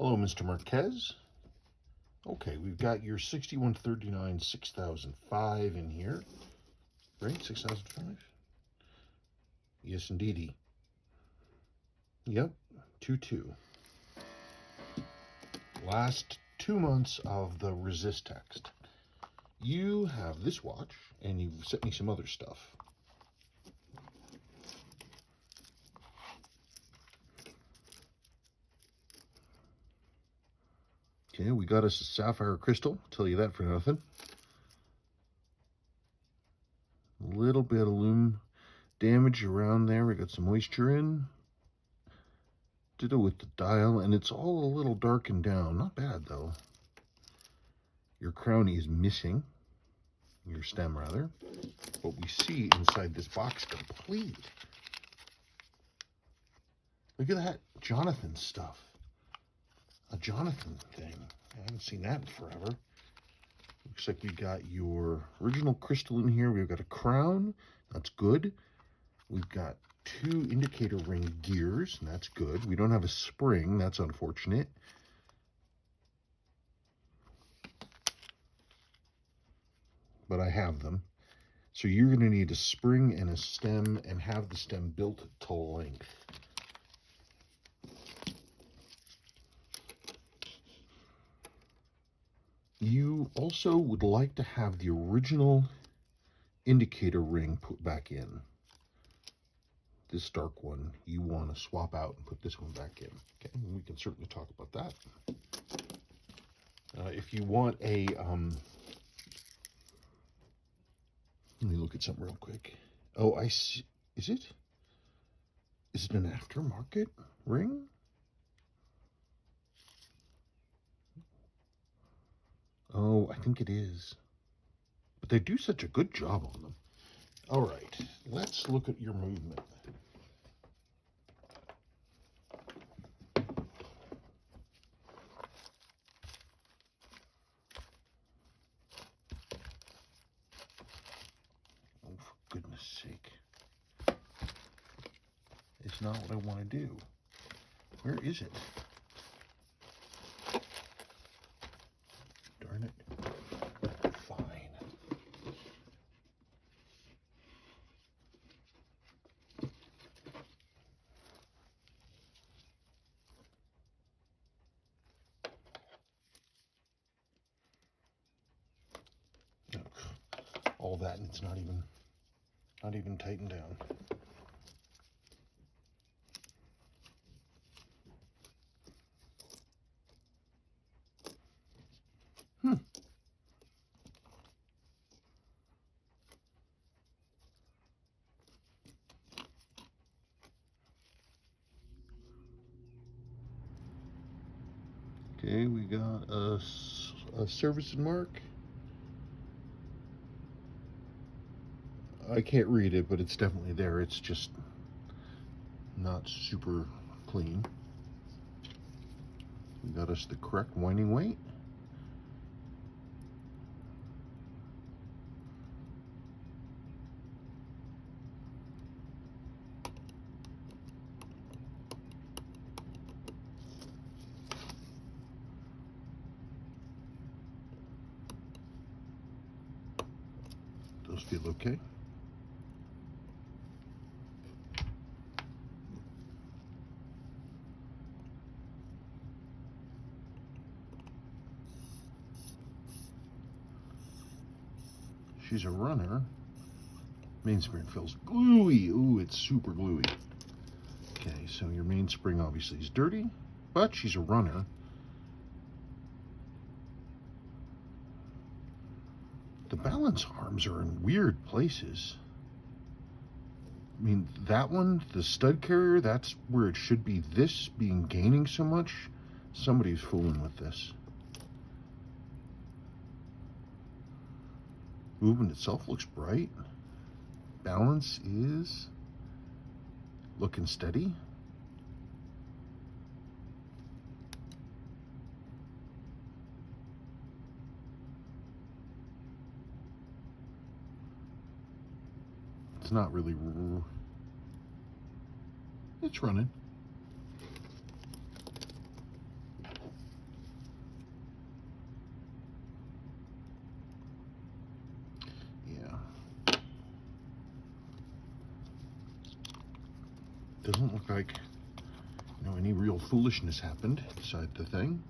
Hello, Mr. Marquez. Okay, we've got your 6139 6005 in here. Right? 6005? Yes, indeedy. Yep, 2-2. Last 2 months of the resist text. You have this watch, and you've sent me some other stuff. Okay, we got us a sapphire crystal. Tell you that for nothing. A little bit of lume damage around there. We got some moisture in. Ditto with the dial, and it's all a little darkened down. Not bad, though. Your crownie is missing. Your stem, rather. What we see inside this box complete. Look at that Jonathan stuff. A Jonathan thing. I haven't seen that in forever. Looks like we got your original crystal in here. We've got a crown. That's good. We've got 2 indicator ring gears. And that's good. We don't have a spring. That's unfortunate. But I have them. So you're going to need a spring and a stem and have the stem built to length. You also would like to have the original indicator ring put back in. This dark one, you want to swap out and put this one back in. Okay, and we can certainly talk about that. If you want a, let me look at something real quick. Oh, I see. Is it an aftermarket ring? Oh, I think it is. But they do such a good job on them. All right, let's look at your movement. Oh, for goodness sake. It's not what I want to do. Where is it? Darn it. Fine. All that, and it's not even tightened down. Okay, we got a service and mark. I can't read it, but it's definitely there. It's just not super clean. We got us the correct winding weight. Those feel okay. She's a runner. Mainspring feels gluey. Ooh, it's super gluey. Okay, so your mainspring obviously is dirty, but she's a runner. The balance arms are in weird places. I mean, that one, the stud carrier, that's where it should be. This being gaining so much, somebody's fooling with this. Movement itself looks bright. Balance is looking steady. It's not really, it's running. Doesn't look like, you know, any real foolishness happened inside the thing.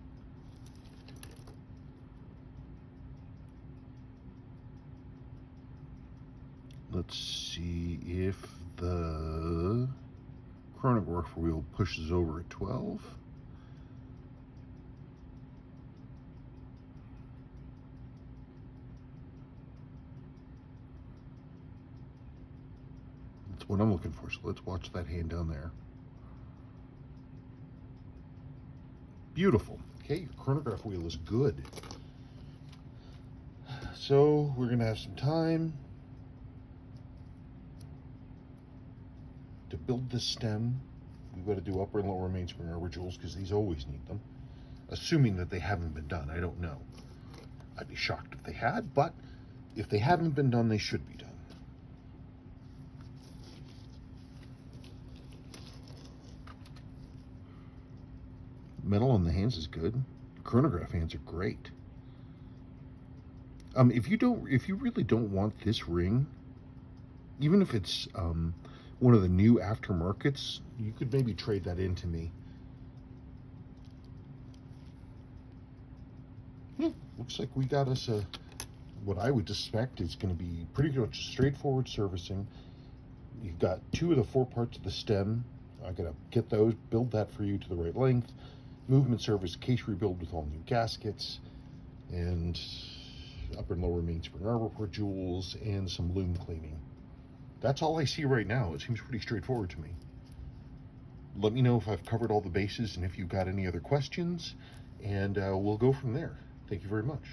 Let's see if the chronograph wheel pushes over at 12. That's what I'm looking for, so let's watch that hand down there. Beautiful. Okay, your chronograph wheel is good. So we're gonna have some time to build this stem. We've got to do upper and lower mainspring arbor jewels because these always need them. Assuming that they haven't been done, I don't know. I'd be shocked if they had, but if they haven't been done, they should be done. Metal on the hands is good. Chronograph hands are great. If you really don't want this ring, even if it's one of the new aftermarkets, you could maybe trade that in to me. Looks like we got us what I would suspect is going to be pretty much straightforward servicing. You've got 2 of the 4 parts of the stem. I gotta get those, build that for you to the right length. Movement service, case rebuild with all new gaskets, and upper and lower mainspring arbor port jewels, and some lume cleaning. That's all I see right now. It seems pretty straightforward to me. Let me know if I've covered all the bases and if you've got any other questions, and we'll go from there. Thank you very much.